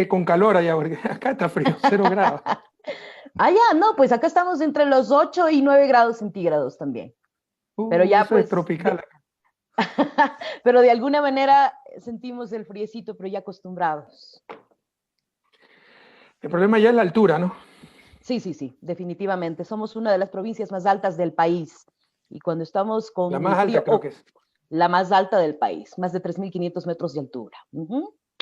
con calor allá, porque acá está frío, 0 grados. Ah, ya, no, pues acá estamos entre los 8 y 9 grados centígrados también. Pero ya Eso es pues, tropical. pero de alguna manera sentimos el friecito, pero ya acostumbrados. El problema ya es la altura, ¿no? Sí, sí, sí, definitivamente. Somos una de las provincias más altas del país. Y cuando estamos La con el más frío, alta creo que es. la más alta del país, más de 3.500 metros de altura,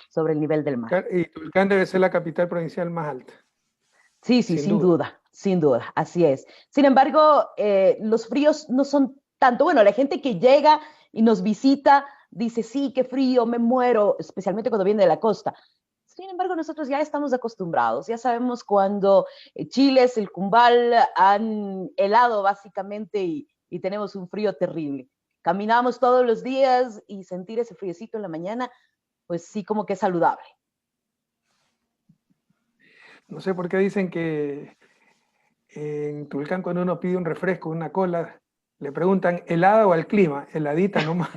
sobre el nivel del mar. Y Tulcán debe ser la capital provincial más alta, Sí, sí, sin duda. sin duda, así es. Sin embargo, los fríos no son tanto, bueno, la gente que llega y nos visita dice, sí, qué frío, me muero, especialmente cuando viene de la costa. Sin embargo, nosotros ya estamos acostumbrados, ya sabemos cuando Chiles, el Cumbal han helado básicamente y tenemos un frío terrible. Caminamos todos los días y sentir ese friecito en la mañana, pues sí, como que es saludable. No sé por qué dicen que en Tulcán cuando uno pide un refresco, una cola, le preguntan helada o al clima, heladita nomás.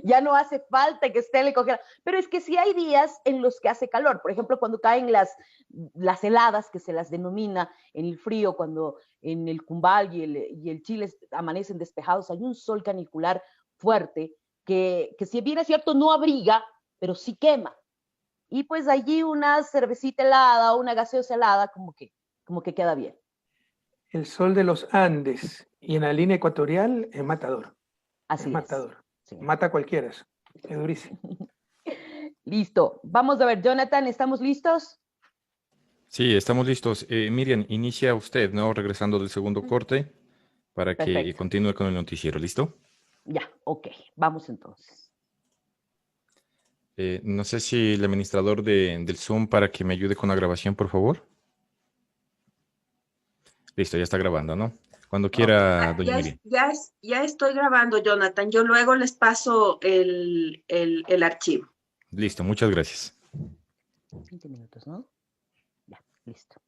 Ya no hace falta que esté el congelado. Pero es que sí hay días en los que hace calor. Por ejemplo, cuando caen las heladas, que se las denomina en el frío, cuando en el Cumbal y el Chile amanecen despejados, hay un sol canicular fuerte que si bien es cierto no abriga, pero sí quema. Y pues allí una cervecita helada o una gaseosa helada como que queda bien. El sol de los Andes y en la línea ecuatorial es matador, es Así es. matador. Sí. Mata a cualquiera eso, es durísimo. Listo. Vamos a ver, Jonathan, ¿estamos listos? Sí, estamos listos. Miriam, inicia usted, ¿no? Regresando del segundo corte para que Perfecto. continúe con el noticiero. ¿Listo? Ya, ok. Vamos entonces. No sé si el administrador del Zoom para que me ayude con la grabación, por favor. Listo, ya está grabando, ¿no? Cuando Ok. quiera, doña Miriam. Ya estoy grabando, Jonathan. Yo luego les paso el archivo. Listo, muchas gracias. 20 minutos, ¿no? Ya, listo.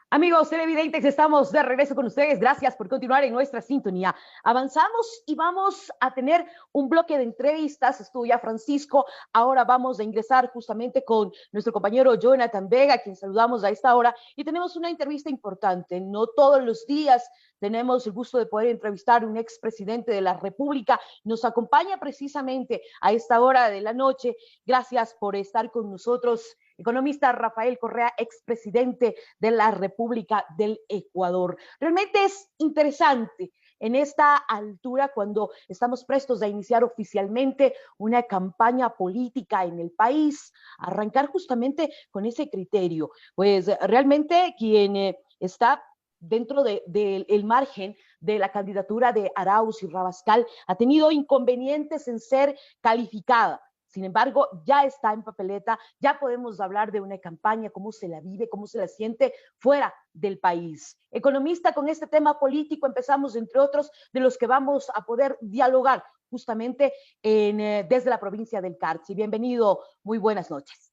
Amigos televidentes, estamos de regreso con ustedes. Gracias por continuar en nuestra sintonía. Avanzamos y vamos a tener un bloque de entrevistas. Estuvo ya Francisco. Ahora vamos a ingresar justamente con nuestro compañero Jonathan Vega, a quien saludamos a esta hora. Y tenemos una entrevista importante. No todos los días tenemos el gusto de poder entrevistar a un expresidente de la República. Nos acompaña precisamente a esta hora de la noche. Gracias por estar con nosotros. Economista Rafael Correa, expresidente de la República del Ecuador. Realmente es interesante en esta altura cuando estamos prestos a iniciar oficialmente una campaña política en el país, arrancar justamente con ese criterio. Pues realmente quien está dentro del margen de la candidatura de Arauz y Rabascal ha tenido inconvenientes en ser calificada. Sin embargo, ya está en papeleta, ya podemos hablar de una campaña, cómo se la vive, cómo se la siente fuera del país. Economista, con este tema político empezamos, entre otros, de los que vamos a poder dialogar justamente desde la provincia del Carchi. Bienvenido, muy buenas noches.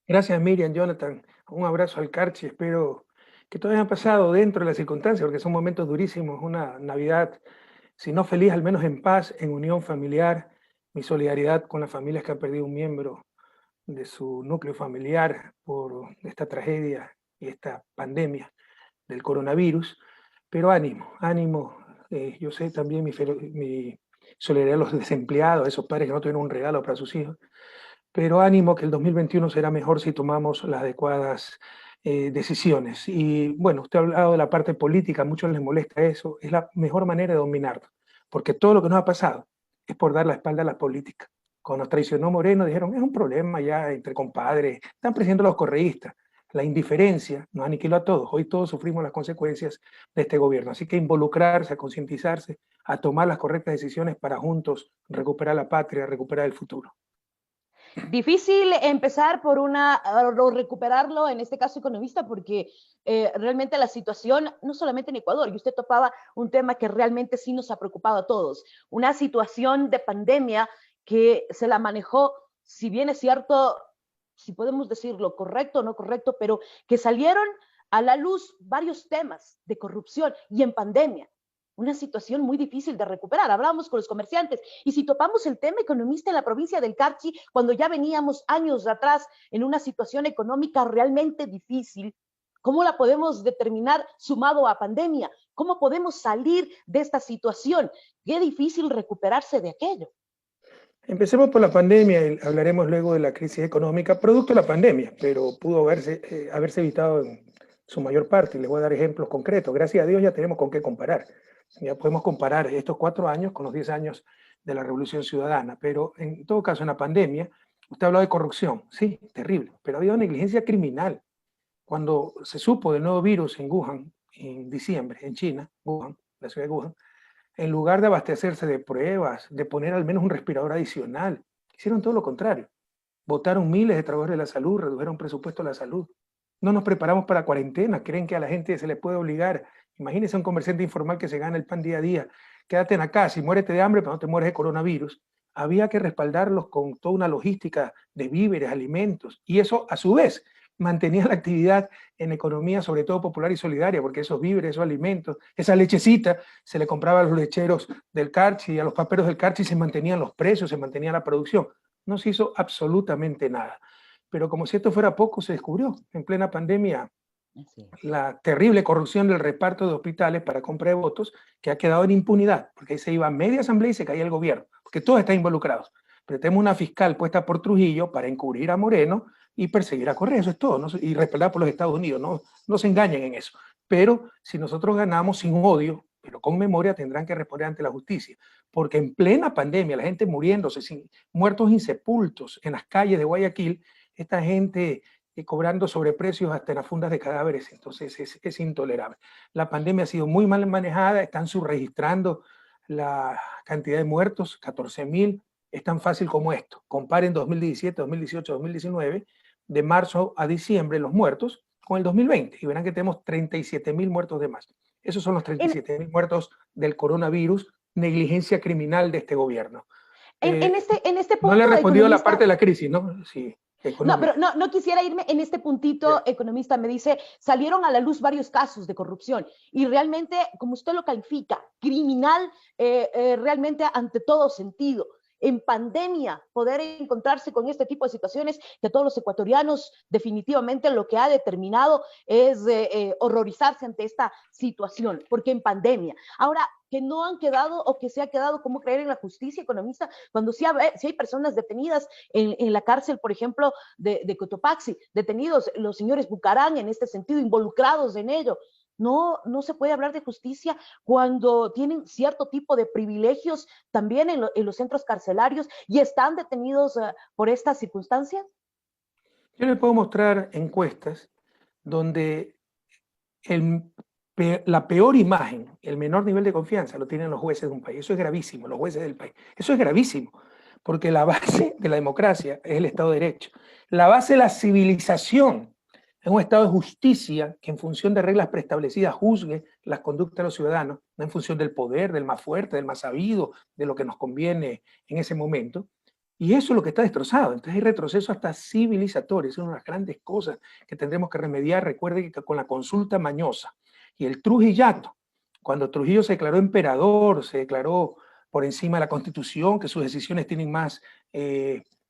Gracias Miriam, Jonathan. Un abrazo al Carchi. Espero que todo haya pasado dentro de las circunstancias, porque son momentos durísimos. Una Navidad, si no feliz, al menos en paz, en unión familiar. Mi solidaridad con las familias que han perdido un miembro de su núcleo familiar por esta tragedia y esta pandemia del coronavirus. Pero ánimo, ánimo. Yo sé también mi solidaridad a los desempleados, a esos padres que no tuvieron un regalo para sus hijos. Pero ánimo que el 2021 será mejor si tomamos las adecuadas decisiones. Y bueno, usted ha hablado de la parte política, a muchos les molesta eso, es la mejor manera de dominarlo, porque todo lo que nos ha pasado es por dar la espalda a la política. Cuando nos traicionó Moreno dijeron, es un problema ya entre compadres, están presidiendo los correístas. La indiferencia nos aniquiló a todos, hoy todos sufrimos las consecuencias de este gobierno, así que involucrarse, a concientizarse, a tomar las correctas decisiones para juntos recuperar la patria, recuperar el futuro. Difícil empezar por o recuperarlo, en este caso economista, porque realmente la situación, no solamente en Ecuador, y usted topaba un tema que realmente sí nos ha preocupado a todos, una situación de pandemia que se la manejó, si bien es cierto, si podemos decirlo correcto o no correcto, pero que salieron a la luz varios temas de corrupción y en pandemia. una situación muy difícil de recuperar. Hablamos con los comerciantes y si topamos el tema economista en la provincia del Carchi, cuando ya veníamos años atrás en una situación económica realmente difícil, ¿cómo la podemos determinar sumado a pandemia? ¿Cómo podemos salir de esta situación? Qué difícil recuperarse de aquello. Empecemos por la pandemia y hablaremos luego de la crisis económica, producto de la pandemia, pero pudo haberse evitado en su mayor parte. Y les voy a dar ejemplos concretos. Gracias a Dios ya tenemos con qué comparar. Ya podemos comparar estos 4 años con los 10 años de la Revolución Ciudadana, pero en todo caso en la pandemia, usted habló de corrupción, sí, terrible, pero ha habido negligencia criminal. Cuando se supo del nuevo virus en Wuhan, en diciembre, en China, Wuhan, la ciudad de Wuhan, en lugar de abastecerse de pruebas, de poner al menos un respirador adicional, hicieron todo lo contrario. Votaron miles de trabajadores de la salud, redujeron presupuesto de la salud. No nos preparamos para cuarentena, creen que a la gente se le puede obligar. Imagínense un comerciante informal que se gana el pan día a día. Quédate en la casa y muérete de hambre, pero no te mueres de coronavirus. Había que respaldarlos con toda una logística de víveres, alimentos, y eso a su vez mantenía la actividad en economía, sobre todo popular y solidaria, porque esos víveres, esos alimentos, esa lechecita, se le compraba a los lecheros del Carchi y a los paperos del Carchi, se mantenían los precios, se mantenía la producción. No se hizo absolutamente nada. Pero como si esto fuera poco, se descubrió en plena pandemia la terrible corrupción del reparto de hospitales para compra de votos, que ha quedado en impunidad, porque ahí se iba a media asamblea y se caía el gobierno, porque todos están involucrados. Pero tenemos una fiscal puesta por Trujillo para encubrir a Moreno y perseguir a Correa, eso es todo, ¿no? Y respaldada por los Estados Unidos, no se engañen en eso. Pero si nosotros ganamos sin odio, pero con memoria, tendrán que responder ante la justicia, porque en plena pandemia, la gente muriéndose, muertos insepultos en las calles de Guayaquil, esta gente cobrando sobreprecios hasta en las fundas de cadáveres, entonces es intolerable. La pandemia ha sido muy mal manejada, están subregistrando la cantidad de muertos, 14.000, es tan fácil como esto. Comparen 2017, 2018, 2019, de marzo a diciembre los muertos con el 2020 y verán que tenemos 37.000 muertos de más. Esos son los 37.000 muertos del coronavirus, negligencia criminal de este gobierno. En este punto, no le he respondido a la parte de la crisis, ¿no? Sí. No, pero no quisiera irme en este puntito, economista, me dice, salieron a la luz varios casos de corrupción y realmente, como usted lo califica, criminal realmente ante todo sentido. En pandemia, poder encontrarse con este tipo de situaciones que todos los ecuatorianos definitivamente lo que ha determinado es horrorizarse ante esta situación, porque en pandemia. Ahora, que no han quedado o que se ha quedado, ¿cómo creer en la justicia economista? Cuando sí hay personas detenidas en la cárcel, por ejemplo, de Cotopaxi, detenidos los señores Bucarán en este sentido, involucrados en ello. No se puede hablar de justicia cuando tienen cierto tipo de privilegios también en los centros carcelarios y están detenidos por estas circunstancias. Yo les puedo mostrar encuestas donde la peor imagen, el menor nivel de confianza lo tienen los jueces de un país. Eso es gravísimo, los jueces del país. Eso es gravísimo, porque la base de la democracia es el Estado de Derecho. La base de la civilización es un Estado de justicia que en función de reglas preestablecidas juzgue las conductas de los ciudadanos, no en función del poder, del más fuerte, del más sabido, de lo que nos conviene en ese momento. Y eso es lo que está destrozado. Entonces hay retroceso hasta civilizatorio. Es una de las grandes cosas que tendremos que remediar. Recuerde que con la consulta mañosa y el trujillato, cuando Trujillo se declaró emperador, se declaró por encima de la Constitución, que sus decisiones tienen más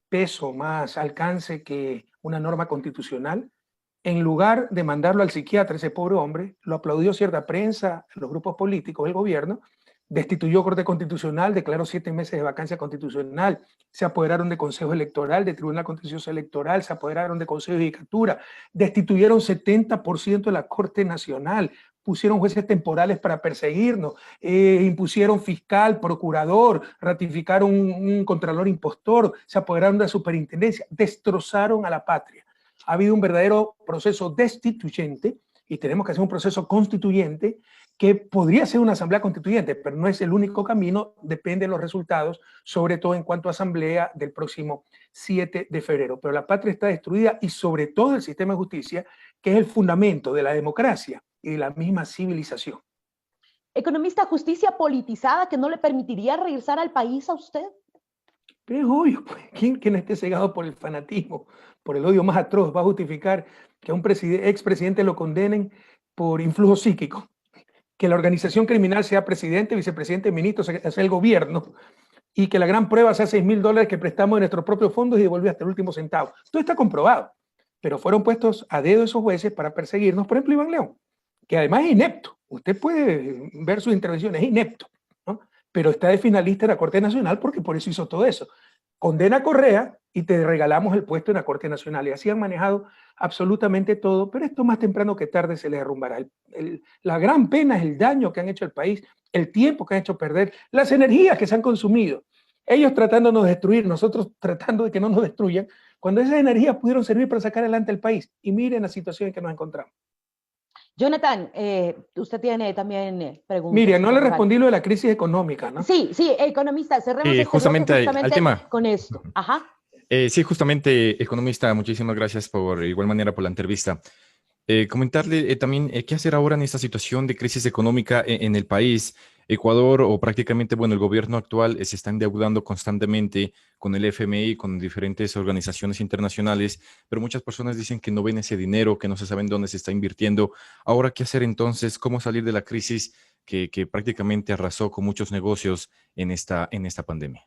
peso, más alcance que una norma constitucional, en lugar de mandarlo al psiquiatra, ese pobre hombre, lo aplaudió cierta prensa, los grupos políticos, el gobierno, destituyó Corte Constitucional, declaró 7 meses de vacancia constitucional, se apoderaron de Consejo Electoral, de Tribunal Contencioso Electoral, se apoderaron de Consejo de Judicatura, destituyeron 70% de la Corte Nacional, pusieron jueces temporales para perseguirnos, impusieron fiscal, procurador, ratificaron un contralor impostor, se apoderaron de la superintendencia, destrozaron a la patria. Ha habido un verdadero proceso destituyente y tenemos que hacer un proceso constituyente que podría ser una asamblea constituyente, pero no es el único camino, depende de los resultados, sobre todo en cuanto a asamblea del próximo 7 de febrero. Pero la patria está destruida y sobre todo el sistema de justicia, que es el fundamento de la democracia y de la misma civilización. Economista, justicia politizada que no le permitiría regresar al país a usted. Pero es obvio, pues, ¿quién esté cegado por el fanatismo, por el odio más atroz, va a justificar que a un expresidente lo condenen por influjo psíquico? que la organización criminal sea presidente, vicepresidente, ministro, sea el gobierno, y que la gran prueba sea $6.000 que prestamos de nuestros propios fondos y devolvió hasta el último centavo. Todo está comprobado, pero fueron puestos a dedo esos jueces para perseguirnos. Por ejemplo, Iván León, que además es inepto. Usted puede ver sus intervenciones, es inepto, ¿no? Pero está de finalista en la Corte Nacional porque por eso hizo todo eso. Condena a Correa y te regalamos el puesto en la Corte Nacional. Y así han manejado absolutamente todo, pero esto más temprano que tarde se les derrumbará. La gran pena es el daño que han hecho al país, el tiempo que han hecho perder, las energías que se han consumido. Ellos tratándonos de destruir, nosotros tratando de que no nos destruyan, cuando esas energías pudieron servir para sacar adelante el país. Y miren la situación en que nos encontramos. Jonathan, usted tiene también preguntas. Miriam, no le respondí lo de la crisis económica, ¿no? Sí, economista, cerremos este justamente bloque al tema. con esto. Ajá. Sí, justamente, economista, muchísimas gracias por igual manera por la entrevista. Comentarle también qué hacer ahora en esta situación de crisis económica en el país. Ecuador, o prácticamente, bueno, el gobierno actual se está endeudando constantemente con el FMI, con diferentes organizaciones internacionales, pero muchas personas dicen que no ven ese dinero, que no se saben dónde se está invirtiendo. Ahora, ¿qué hacer entonces? ¿Cómo salir de la crisis que prácticamente arrasó con muchos negocios en esta pandemia?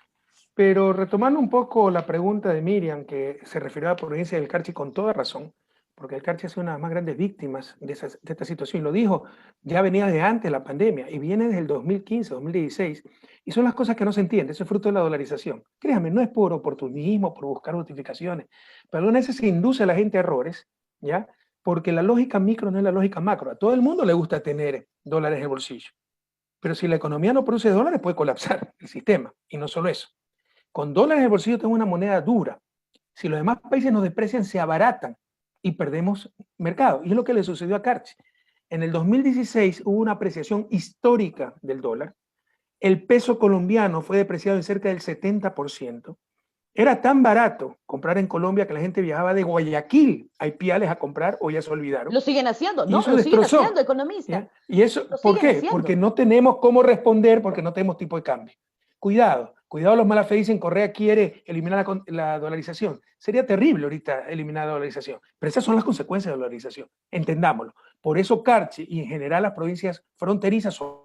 Pero retomando un poco la pregunta de Miriam, que se refirió a la provincia del Carchi con toda razón, porque el Carchi es una de las más grandes víctimas de esta situación. Lo dijo, ya venía de antes de la pandemia y viene desde el 2015, 2016, y son las cosas que no se entienden. Eso es fruto de la dolarización. Créanme, no es por oportunismo, por buscar justificaciones, pero algunas veces se induce a la gente a errores, ¿ya? Porque la lógica micro no es la lógica macro. A todo el mundo le gusta tener dólares en el bolsillo, pero si la economía no produce dólares, puede colapsar el sistema, y no solo eso. Con dólares en el bolsillo tengo una moneda dura. Si los demás países nos deprecian, se abaratan y perdemos mercado. Y es lo que le sucedió a Carchi. En el 2016 hubo una apreciación histórica del dólar. El peso colombiano fue depreciado en cerca del 70%. Era tan barato comprar en Colombia que la gente viajaba de Guayaquil a Ipiales a comprar, o ya se olvidaron. Lo siguen haciendo, Y ¿no? eso Lo siguen destrozó. haciendo, economista. ¿Ya? ¿Y eso Lo por siguen qué? haciendo. Porque no tenemos cómo responder, porque no tenemos tipo de cambio. Cuidado, los mala fe dicen Correa quiere eliminar la dolarización. Sería terrible ahorita eliminar la dolarización, pero esas son las consecuencias de la dolarización, entendámoslo. Por eso Carchi y en general las provincias fronterizas son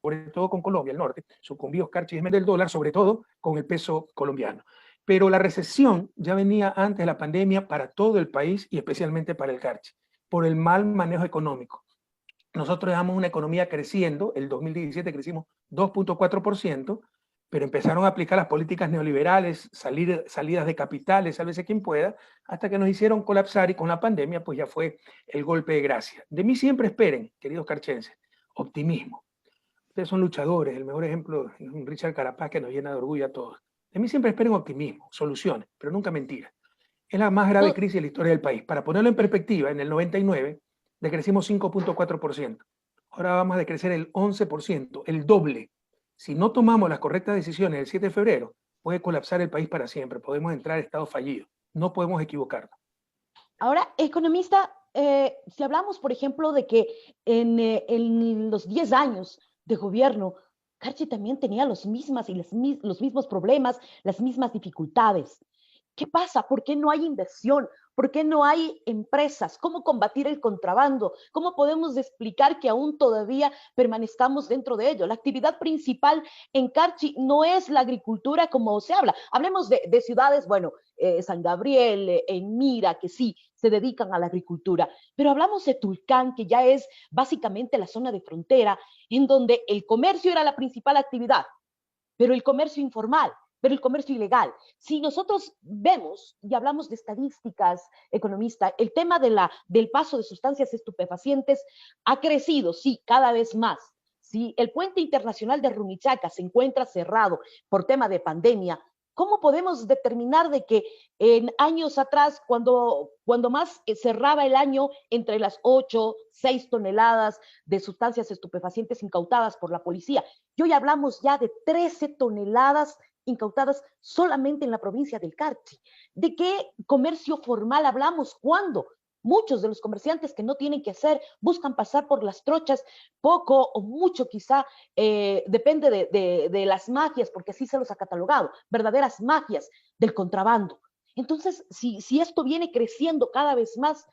sobre todo con Colombia, el norte, sucumbió Carchi del dólar, sobre todo con el peso colombiano. Pero la recesión ya venía antes de la pandemia para todo el país y especialmente para el Carchi, por el mal manejo económico. Nosotros dejamos una economía creciendo, el 2017 crecimos 2.4%, pero empezaron a aplicar las políticas neoliberales, salidas de capitales, sálvese quien pueda, hasta que nos hicieron colapsar y con la pandemia pues ya fue el golpe de gracia. De mí siempre esperen, queridos carchenses, optimismo. Ustedes son luchadores, el mejor ejemplo es un Richard Carapaz que nos llena de orgullo a todos. De mí siempre esperen optimismo, soluciones, pero nunca mentiras. Es la más grave crisis de la historia del país. Para ponerlo en perspectiva, en el 99 decrecimos 5.4%. Ahora vamos a decrecer el 11%, el doble. Si no tomamos las correctas decisiones el 7 de febrero, puede colapsar el país para siempre. Podemos entrar en estado fallido. No podemos equivocarnos. Ahora, economista, si hablamos, por ejemplo, de que en los 10 años de gobierno, Carchi también tenía los mismos problemas, las mismas dificultades. ¿Qué pasa? ¿Por qué no hay inversión? ¿Por qué no hay empresas? ¿Cómo combatir el contrabando? ¿Cómo podemos explicar que aún todavía permanezcamos dentro de ello? La actividad principal en Carchi no es la agricultura como se habla. Hablemos de ciudades, bueno, San Gabriel, en Mira, que sí se dedican a la agricultura, pero hablamos de Tulcán, que ya es básicamente la zona de frontera, en donde el comercio era la principal actividad, pero el comercio informal, pero el comercio ilegal. Si nosotros vemos y hablamos de estadísticas, economista, el tema del paso de sustancias estupefacientes ha crecido, sí, cada vez más. Si el puente internacional de Rumichaca se encuentra cerrado por tema de pandemia, ¿cómo podemos determinar de que en años atrás, cuando más cerraba el año entre las 8, 6 toneladas de sustancias estupefacientes incautadas por la policía, y hoy hablamos ya de 13 toneladas incautadas solamente en la provincia del Carchi? ¿De qué comercio formal hablamos? ¿Cuándo? muchos de los comerciantes que no tienen que hacer, buscan pasar por las trochas, poco o mucho quizá, depende de las magias, porque así se los ha catalogado, verdaderas magias del contrabando. Entonces, si esto viene creciendo cada vez más,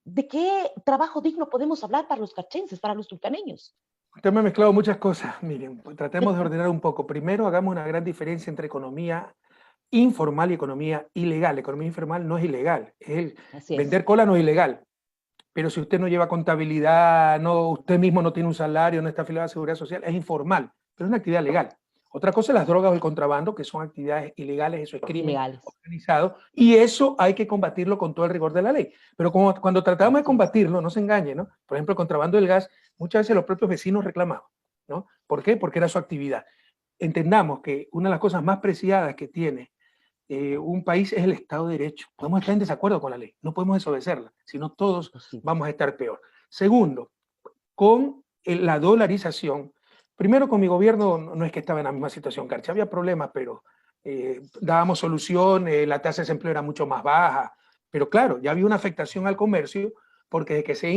¿de qué trabajo digno podemos hablar para los carchenses, para los tulcaneños? Usted me ha mezclado muchas cosas. Miren, pues tratemos de ordenar un poco. Primero, hagamos una gran diferencia entre economía informal y economía ilegal. La economía informal no es ilegal. Vender cola no es ilegal. Pero si usted no lleva contabilidad, no, usted mismo no tiene un salario, no está afiliado a la Seguridad Social, es informal, pero es una actividad legal. Otra cosa es las drogas o el contrabando, que son actividades ilegales, eso es crimen organizado, y eso hay que combatirlo con todo el rigor de la ley. Pero cuando tratamos de combatirlo, no se engañe, ¿no? Por ejemplo, el contrabando del gas, muchas veces los propios vecinos reclamaban, ¿no? ¿Por qué? Porque era su actividad. Entendamos que una de las cosas más preciadas que tiene un país es el Estado de Derecho. Podemos estar en desacuerdo con la ley, no podemos desobedecerla, sino todos vamos a estar peor. Segundo, con la dolarización, primero con mi gobierno no es que estaba en la misma situación, Carchi, había problemas, pero dábamos solución, la tasa de desempleo era mucho más baja, pero claro, ya había una afectación al comercio, porque desde que se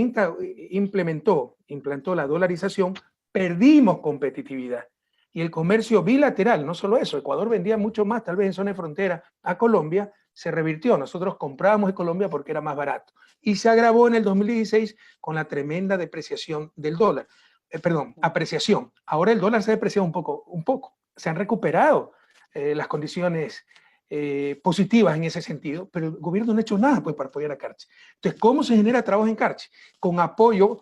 implantó la dolarización, perdimos competitividad. Y el comercio bilateral, no solo eso, Ecuador vendía mucho más, tal vez en zona de frontera, a Colombia, se revirtió. Nosotros comprábamos de Colombia porque era más barato. Y se agravó en el 2016 con la tremenda depreciación del dólar. Apreciación. Ahora el dólar se ha depreciado un poco. Se han recuperado las condiciones positivas en ese sentido, pero el gobierno no ha hecho nada pues, para apoyar a Carchi. Entonces, ¿cómo se genera trabajo en Carchi? Con apoyo,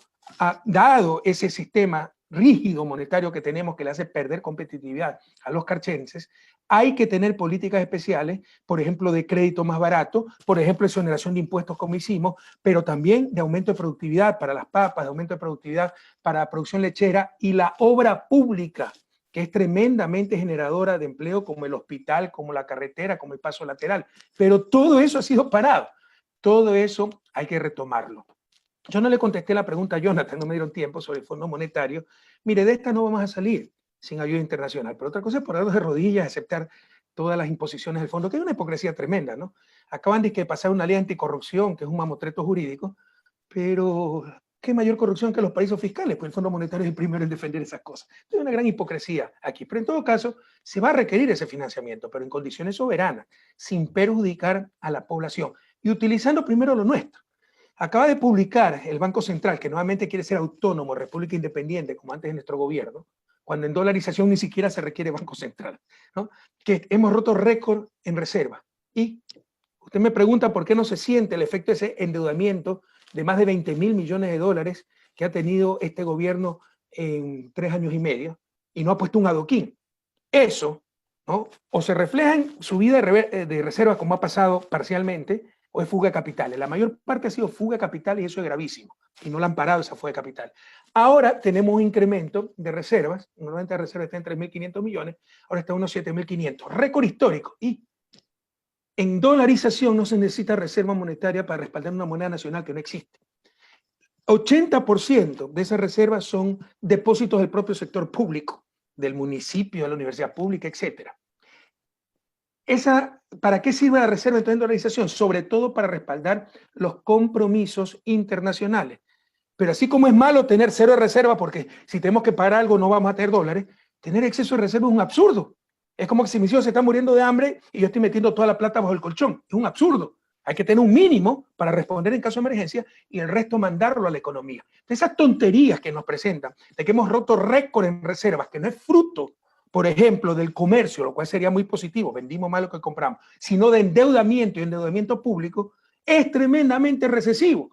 dado ese sistema rígido monetario que tenemos que le hace perder competitividad a los carchenses, hay que tener políticas especiales, por ejemplo, de crédito más barato, por ejemplo, exoneración de impuestos como hicimos, pero también de aumento de productividad para las papas, de aumento de productividad para la producción lechera y la obra pública, que es tremendamente generadora de empleo, como el hospital, como la carretera, como el paso lateral. Pero todo eso ha sido parado. Todo eso hay que retomarlo. Yo no le contesté la pregunta a Jonathan, no me dieron tiempo, sobre el Fondo Monetario. Mire, de esta no vamos a salir sin ayuda internacional, pero otra cosa es ponernos de rodillas, aceptar todas las imposiciones del fondo, que es una hipocresía tremenda, ¿no? Acaban de pasar una ley anticorrupción, que es un mamotreto jurídico, pero ¿qué mayor corrupción que los paraísos fiscales? Pues el Fondo Monetario es el primero en defender esas cosas. Hay una gran hipocresía aquí, pero en todo caso se va a requerir ese financiamiento, pero en condiciones soberanas, sin perjudicar a la población y utilizando primero lo nuestro. Acaba de publicar el Banco Central, que nuevamente quiere ser autónomo, república independiente, como antes de nuestro gobierno, cuando en dolarización ni siquiera se requiere Banco Central, ¿no? Que hemos roto récord en reserva. Y usted me pregunta por qué no se siente el efecto de ese endeudamiento de más de 20.000 millones de dólares que ha tenido este gobierno en 3 años y medio y no ha puesto un adoquín. Eso, ¿no? O se refleja en subida de reservas, como ha pasado parcialmente, o es fuga de capitales. La mayor parte ha sido fuga de capitales y eso es gravísimo. Y no la han parado esa fuga de capital. Ahora tenemos un incremento de reservas. Normalmente la reserva está en 3.500 millones. Ahora está en unos 7.500. Récord histórico. Y en dolarización no se necesita reserva monetaria para respaldar una moneda nacional que no existe. 80% de esas reservas son depósitos del propio sector público, del municipio, de la universidad pública, etc. ¿Para qué sirve la reserva en dolarización? Sobre todo para respaldar los compromisos internacionales. Pero así como es malo tener cero de reserva, porque si tenemos que pagar algo no vamos a tener dólares, tener exceso de reserva es un absurdo. Es como que si mis hijos se están muriendo de hambre y yo estoy metiendo toda la plata bajo el colchón. Es un absurdo. Hay que tener un mínimo para responder en caso de emergencia y el resto mandarlo a la economía. Esas tonterías que nos presentan, de que hemos roto récord en reservas, que no es fruto, por ejemplo, del comercio, lo cual sería muy positivo, vendimos más lo que compramos, sino de endeudamiento y endeudamiento público, es tremendamente recesivo.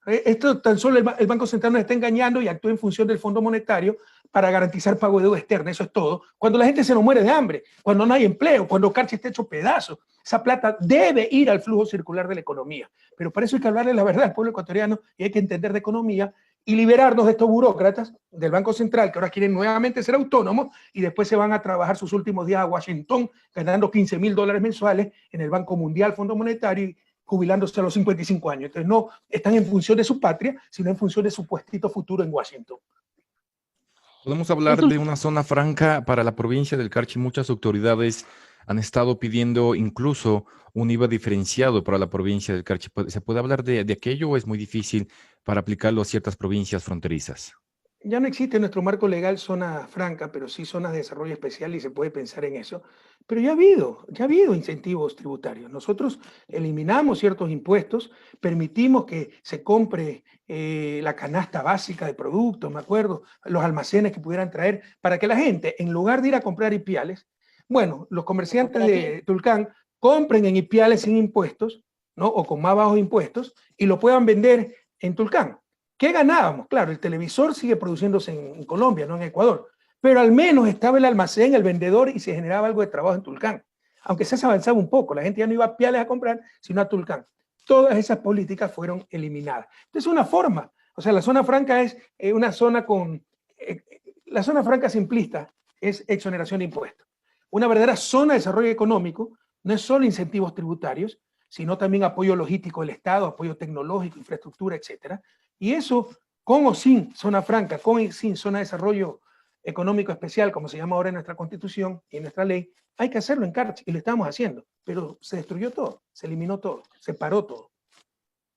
Esto tan solo el Banco Central nos está engañando y actúa en función del Fondo Monetario para garantizar pago de deuda externa, eso es todo. Cuando la gente se nos muere de hambre, cuando no hay empleo, cuando Carchi está hecho pedazos, esa plata debe ir al flujo circular de la economía. Pero para eso hay que hablarle la verdad al pueblo ecuatoriano y hay que entender de economía y liberarnos de estos burócratas del Banco Central que ahora quieren nuevamente ser autónomos y después se van a trabajar sus últimos días a Washington ganando $15.000 mensuales en el Banco Mundial, Fondo Monetario, jubilándose a los 55 años. Entonces no están en función de su patria, sino en función de su puestito futuro en Washington. Podemos hablar de una zona franca para la provincia del Carchi. Muchas autoridades han estado pidiendo incluso un IVA diferenciado para la provincia del Carchi. ¿Se puede hablar de aquello o es muy difícil para aplicarlo a ciertas provincias fronterizas? Ya no existe en nuestro marco legal zona franca, pero sí zonas de desarrollo especial y se puede pensar en eso. Pero ya ha habido incentivos tributarios. Nosotros eliminamos ciertos impuestos, permitimos que se compre la canasta básica de productos, me acuerdo, los almacenes que pudieran traer, para que la gente, en lugar de ir a comprar ipiales, bueno, los comerciantes de Tulcán compren en ipiales sin impuestos, ¿no? O con más bajos impuestos, y lo puedan vender en Tulcán. ¿Qué ganábamos? Claro, el televisor sigue produciéndose en Colombia, no en Ecuador, pero al menos estaba el almacén, el vendedor y se generaba algo de trabajo en Tulcán. Aunque se avanzaba un poco, la gente ya no iba a Piales a comprar, sino a Tulcán. Todas esas políticas fueron eliminadas. Entonces, una forma, o sea, la zona franca es una zona con, la zona franca simplista es exoneración de impuestos. Una verdadera zona de desarrollo económico no es solo incentivos tributarios, sino también apoyo logístico del Estado, apoyo tecnológico, infraestructura, etcétera. Y eso, con o sin zona franca, con y sin zona de desarrollo económico especial, como se llama ahora en nuestra Constitución y en nuestra ley, hay que hacerlo en Carchi y lo estamos haciendo, pero se destruyó todo, se eliminó todo, se paró todo.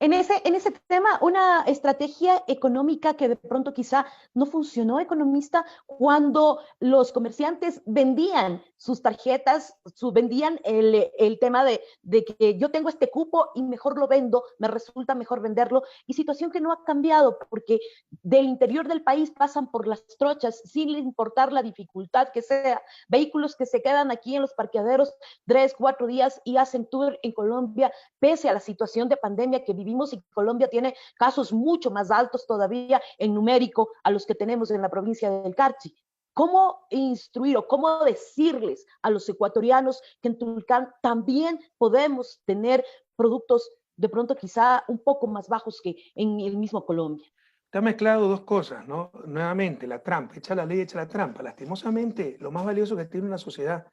En ese tema, una estrategia económica que de pronto quizá no funcionó, economista, cuando los comerciantes vendían sus tarjetas, vendían el tema de que yo tengo este cupo y mejor lo vendo, me resulta mejor venderlo, y situación que no ha cambiado porque del interior del país pasan por las trochas sin importar la dificultad que sea, vehículos que se quedan aquí en los parqueaderos 3, 4 días y hacen tour en Colombia, pese a la situación de pandemia que vivimos, y Colombia tiene casos mucho más altos todavía en numérico a los que tenemos en la provincia del Carchi. ¿Cómo instruir o cómo decirles a los ecuatorianos que en Tulcán también podemos tener productos de pronto quizá un poco más bajos que en el mismo Colombia? Está mezclado dos cosas, ¿no? Nuevamente, la trampa, echa la ley, echa la trampa. Lastimosamente, lo más valioso que tiene una sociedad,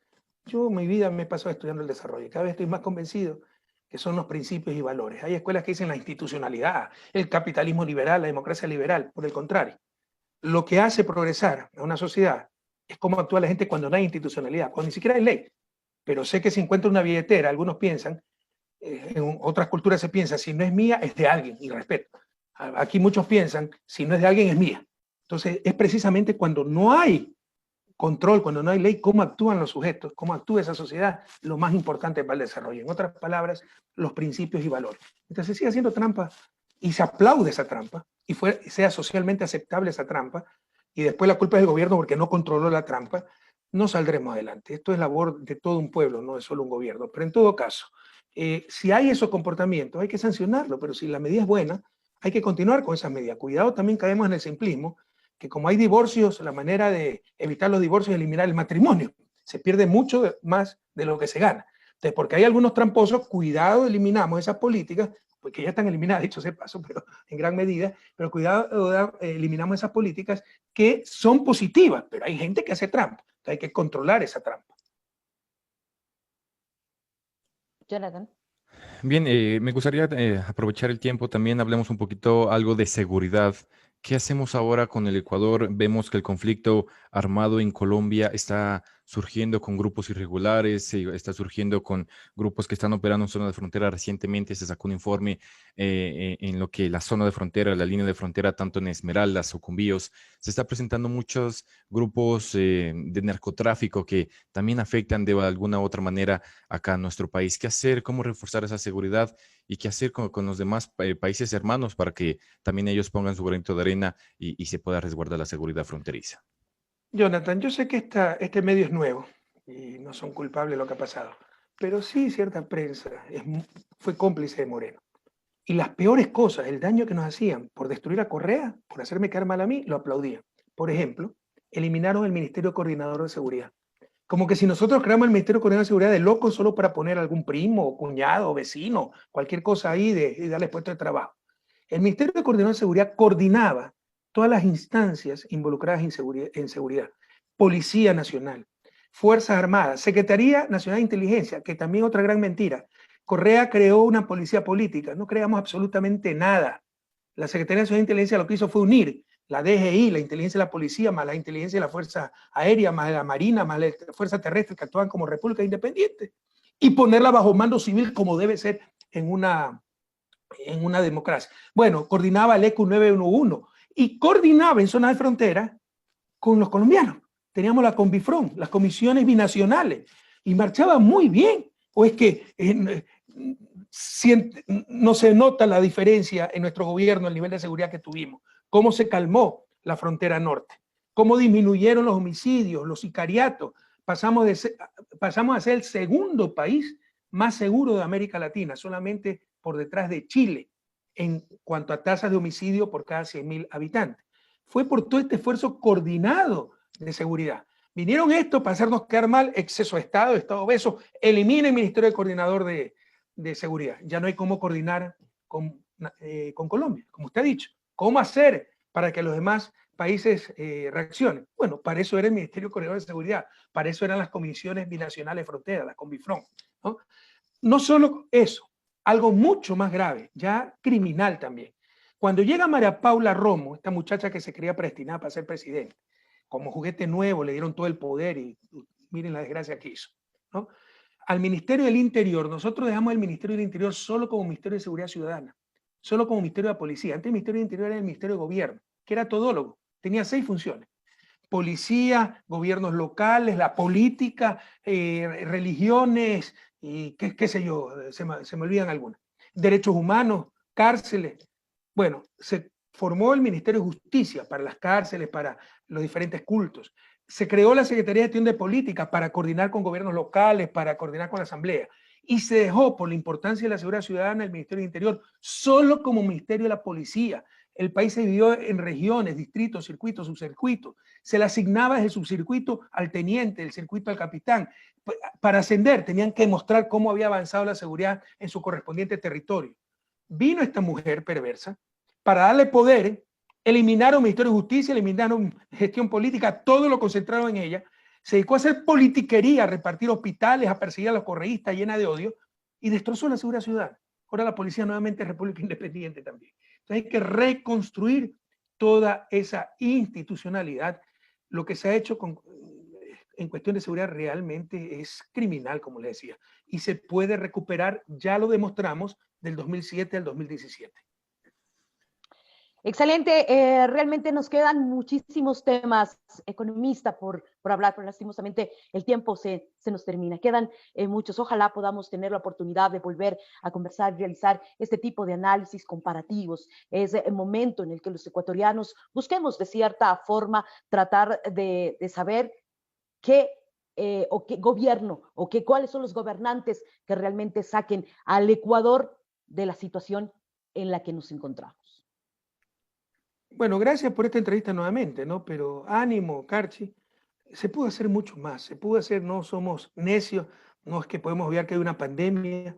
yo en mi vida me he pasado estudiando el desarrollo y cada vez estoy más convencido que son los principios y valores. Hay escuelas que dicen la institucionalidad, el capitalismo liberal, la democracia liberal. Por el contrario, lo que hace progresar a una sociedad es cómo actúa la gente cuando no hay institucionalidad, cuando ni siquiera hay ley. Pero sé que si encuentro una billetera, algunos piensan, en otras culturas se piensa, si no es mía, es de alguien, y respeto. Aquí muchos piensan, si no es de alguien, es mía. Entonces, es precisamente cuando no hay control, cuando no hay ley, cómo actúan los sujetos, cómo actúa esa sociedad, lo más importante para el desarrollo. En otras palabras, los principios y valores. Entonces, se sigue haciendo trampa y se aplaude esa trampa y sea socialmente aceptable esa trampa y después la culpa es del gobierno porque no controló la trampa, no saldremos adelante. Esto es labor de todo un pueblo, no es solo un gobierno. Pero en todo caso, si hay esos comportamientos, hay que sancionarlo, pero si la medida es buena, hay que continuar con esas medidas. Cuidado, también caemos en el simplismo, que como hay divorcios, la manera de evitar los divorcios es eliminar el matrimonio. Se pierde mucho más de lo que se gana. Entonces, porque hay algunos tramposos, cuidado, eliminamos esas políticas, porque ya están eliminadas, dicho sea paso, pero en gran medida, pero cuidado, eliminamos esas políticas que son positivas, pero hay gente que hace trampa. Entonces hay que controlar esa trampa. Jonathan. Bien, me gustaría aprovechar el tiempo también, hablemos un poquito algo de seguridad. ¿Qué hacemos ahora con el Ecuador? Vemos que el conflicto armado en Colombia está surgiendo con grupos irregulares, está surgiendo con grupos que están operando en zona de frontera. Recientemente se sacó un informe en lo que la zona de frontera, la línea de frontera, tanto en Esmeraldas o Cumbíos, se está presentando muchos grupos de narcotráfico que también afectan de alguna u otra manera acá en nuestro país. ¿Qué hacer? ¿Cómo reforzar esa seguridad? ¿Y qué hacer con los demás países hermanos para que también ellos pongan su granito de arena y se pueda resguardar la seguridad fronteriza? Jonathan, yo sé que este medio es nuevo y no son culpables de lo que ha pasado, pero sí cierta prensa fue cómplice de Moreno. Y las peores cosas, el daño que nos hacían por destruir a Correa, por hacerme quedar mal a mí, lo aplaudían. Por ejemplo, eliminaron el Ministerio Coordinador de Seguridad. Como que si nosotros creamos el Ministerio Coordinador de Seguridad de locos solo para poner algún primo, o cuñado, o vecino, cualquier cosa ahí y darle puesto de trabajo. El Ministerio de Coordinador de Seguridad coordinaba todas las instancias involucradas en seguridad. Policía Nacional, Fuerzas Armadas, Secretaría Nacional de Inteligencia, que también otra gran mentira. Correa creó una policía política, no creamos absolutamente nada. La Secretaría Nacional de Inteligencia lo que hizo fue unir la DGI, la inteligencia de la policía, más la inteligencia de la Fuerza Aérea, más la Marina, más la Fuerza Terrestre que actúan como república independiente, y ponerla bajo mando civil como debe ser en una democracia. Bueno, coordinaba el ECU 911 y coordinaba en zonas de frontera con los colombianos. Teníamos la Conbifron, las comisiones binacionales, y marchaba muy bien. ¿O es que no se nota la diferencia en nuestro gobierno, el nivel de seguridad que tuvimos? ¿Cómo se calmó la frontera norte? ¿Cómo disminuyeron los homicidios, los sicariatos? Pasamos a ser el segundo país más seguro de América Latina, solamente por detrás de Chile, en cuanto a tasas de homicidio por cada 100.000 habitantes. Fue por todo este esfuerzo coordinado de seguridad. Vinieron esto para hacernos quedar mal, exceso de Estado obeso, elimina el Ministerio de Coordinador de Seguridad. Ya no hay cómo coordinar con Colombia, como usted ha dicho. ¿Cómo hacer para que los demás países reaccionen? Bueno, para eso era el Ministerio de Coordinador de Seguridad, para eso eran las comisiones binacionales de frontera, las Conbifron, ¿no? No solo eso, algo mucho más grave, ya criminal también. Cuando llega María Paula Romo, esta muchacha que se creía predestinada para ser presidente, como juguete nuevo, le dieron todo el poder y miren la desgracia que hizo, ¿no? Al Ministerio del Interior, nosotros dejamos el Ministerio del Interior solo como Ministerio de Seguridad Ciudadana, solo como Ministerio de la Policía. Antes el Ministerio del Interior era el Ministerio de Gobierno, que era todólogo, tenía 6 funciones. Policía, gobiernos locales, la política, religiones, y qué sé yo, se me olvidan algunas. Derechos humanos, cárceles. Bueno, se formó el Ministerio de Justicia para las cárceles, para los diferentes cultos. Se creó la Secretaría de Gestión de Política para coordinar con gobiernos locales, para coordinar con la Asamblea. Y se dejó, por la importancia de la seguridad ciudadana, el Ministerio del Interior solo como Ministerio de la Policía. El país se dividió en regiones, distritos, circuitos, subcircuitos. Se le asignaba desde el subcircuito al teniente, del circuito al capitán. Para ascender tenían que mostrar cómo había avanzado la seguridad en su correspondiente territorio. Vino esta mujer perversa para darle poder, eliminaron Ministerio de Justicia, eliminaron gestión política, todo lo concentraron en ella. Se dedicó a hacer politiquería, a repartir hospitales, a perseguir a los correístas llena de odio y destrozó la seguridad ciudadana. Ahora la policía nuevamente es república independiente también. Entonces hay que reconstruir toda esa institucionalidad. Lo que se ha hecho en cuestión de seguridad realmente es criminal, como les decía, y se puede recuperar, ya lo demostramos, del 2007 al 2017. Excelente, realmente nos quedan muchísimos temas, economista, por hablar, pero lastimosamente el tiempo se nos termina. Quedan muchos, ojalá podamos tener la oportunidad de volver a conversar, realizar este tipo de análisis comparativos. Es el momento en el que los ecuatorianos busquemos de cierta forma tratar de saber qué gobierno o cuáles son los gobernantes que realmente saquen al Ecuador de la situación en la que nos encontramos. Bueno, gracias por esta entrevista nuevamente, ¿no? Pero ánimo, Carchi, se pudo hacer mucho más, se pudo hacer, no somos necios, no es que podemos ver que hay una pandemia,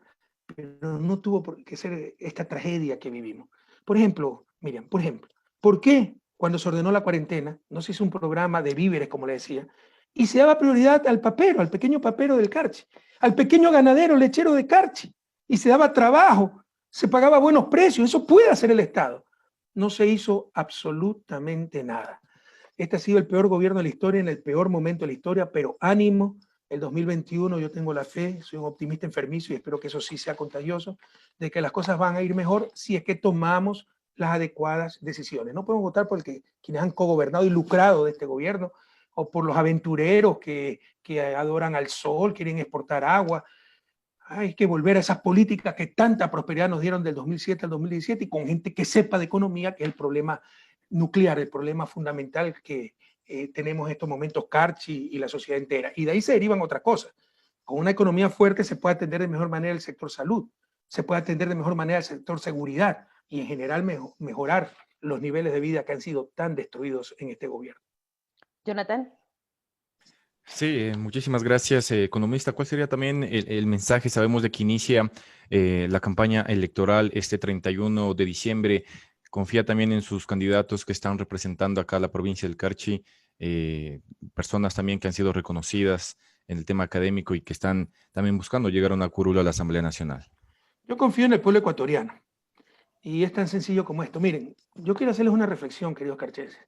pero no tuvo por qué ser esta tragedia que vivimos. Por ejemplo, Miriam, ¿por qué cuando se ordenó la cuarentena no se hizo un programa de víveres, como le decía, y se daba prioridad al papero, al pequeño papero del Carchi, al pequeño ganadero lechero de Carchi, y se daba trabajo, se pagaba buenos precios? Eso puede hacer el Estado. No se hizo absolutamente nada. Este ha sido el peor gobierno de la historia, en el peor momento de la historia, pero ánimo, el 2021 yo tengo la fe, soy un optimista enfermizo y espero que eso sí sea contagioso, de que las cosas van a ir mejor si es que tomamos las adecuadas decisiones. No podemos votar por quienes han cogobernado y lucrado de este gobierno, o por los aventureros que adoran al sol, quieren exportar agua. Hay que volver a esas políticas que tanta prosperidad nos dieron del 2007 al 2017 y con gente que sepa de economía, que es el problema nuclear, el problema fundamental que tenemos en estos momentos Carchi y la sociedad entera. Y de ahí se derivan otras cosas. Con una economía fuerte se puede atender de mejor manera el sector salud, se puede atender de mejor manera el sector seguridad y en general mejorar los niveles de vida que han sido tan destruidos en este gobierno. Jonathan. Sí, muchísimas gracias, economista. ¿Cuál sería también el mensaje? Sabemos de que inicia la campaña electoral este 31 de diciembre. Confía también en sus candidatos que están representando acá a la provincia del Carchi, personas también que han sido reconocidas en el tema académico y que están también buscando llegar a una curula a la Asamblea Nacional. Yo confío en el pueblo ecuatoriano Y es tan sencillo como esto. Miren, yo quiero hacerles una reflexión, queridos carcheses.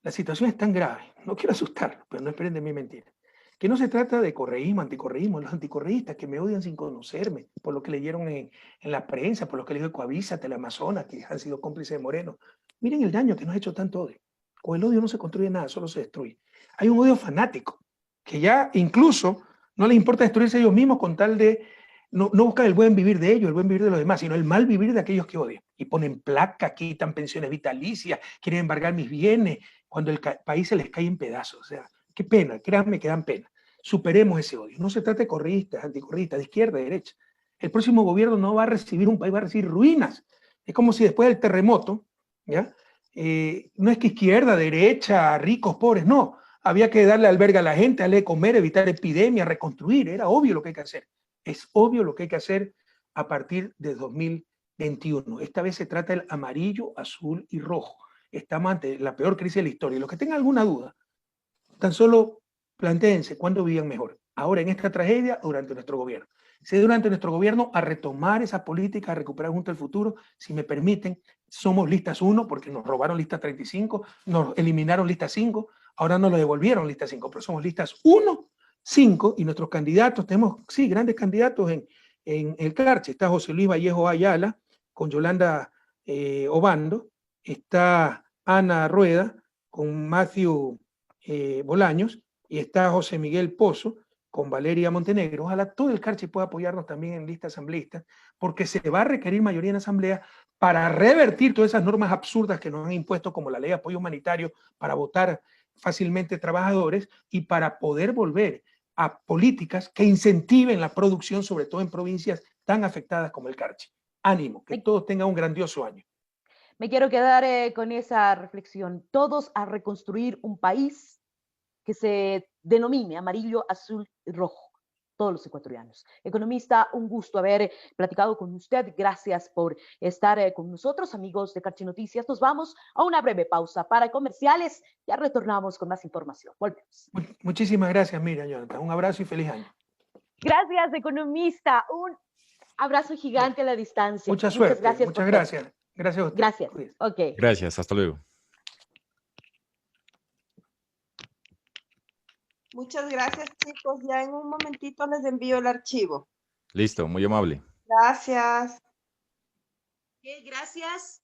La situación es tan grave, no quiero asustarlos, pero no esperen de mí mentir, que no se trata de correísmo, anticorreísmo, los anticorreístas que me odian sin conocerme, por lo que leyeron en la prensa, por lo que leyó Coavisa, Teleamazonas, que han sido cómplices de Moreno. Miren el daño que nos ha hecho tanto odio. Con el odio no se construye nada, solo se destruye. Hay un odio fanático, que ya incluso no les importa destruirse ellos mismos con tal de no buscan el buen vivir de ellos, el buen vivir de los demás, sino el mal vivir de aquellos que odian. Y ponen placas, quitan pensiones vitalicias, quieren embargar mis bienes, cuando el país se les cae en pedazos. O sea, qué pena, créanme que dan pena. Superemos ese odio. No se trata de correístas, anticorreístas, de izquierda, de derecha. El próximo gobierno no va a recibir un país, va a recibir ruinas. Es como si después del terremoto, ¿ya? No es que izquierda, derecha, ricos, pobres, no. Había que darle albergue a la gente, darle de comer, evitar epidemias, reconstruir. Era obvio lo que hay que hacer. Es obvio lo que hay que hacer a partir de 2021. Esta vez se trata del amarillo, azul y rojo. Estamos ante la peor crisis de la historia. Y los que tengan alguna duda, tan solo plantéense cuándo vivían mejor. Ahora en esta tragedia o durante nuestro gobierno. Si durante nuestro gobierno a retomar esa política, a recuperar junto al futuro, si me permiten, somos listas 1 porque nos robaron lista 35, nos eliminaron lista 5, ahora nos lo devolvieron lista 5, pero somos listas 1, 5 y nuestros candidatos, tenemos, sí, grandes candidatos en el Carche. Está José Luis Vallejo Ayala con Yolanda Obando, está Ana Rueda con Matthew Bolaños, y está José Miguel Pozo con Valeria Montenegro. Ojalá todo el Carchi pueda apoyarnos también en lista asambleísta, porque se va a requerir mayoría en asamblea para revertir todas esas normas absurdas que nos han impuesto, como la ley de apoyo humanitario, para votar fácilmente trabajadores y para poder volver a políticas que incentiven la producción, sobre todo en provincias tan afectadas como el Carchi. Ánimo, que todos tengan un grandioso año. Me quiero quedar con esa reflexión. Todos a reconstruir un país que se denomine amarillo, azul y rojo. Todos los ecuatorianos. Economista, un gusto haber platicado con usted. Gracias por estar con nosotros, amigos de Carchi Noticias. Nos vamos a una breve pausa para comerciales. Ya retornamos con más información. Volvemos. Muchísimas gracias, Miriam, Jonathan. Un abrazo y feliz año. Gracias, economista. Un abrazo gigante a la distancia. Mucha suerte. Muchas gracias. Muchas gracias. Gracias a usted. Gracias. Cuídese. Ok. Gracias, hasta luego. Muchas gracias, chicos. Ya en un momentito les envío el archivo. Listo, muy amable. Gracias. Gracias.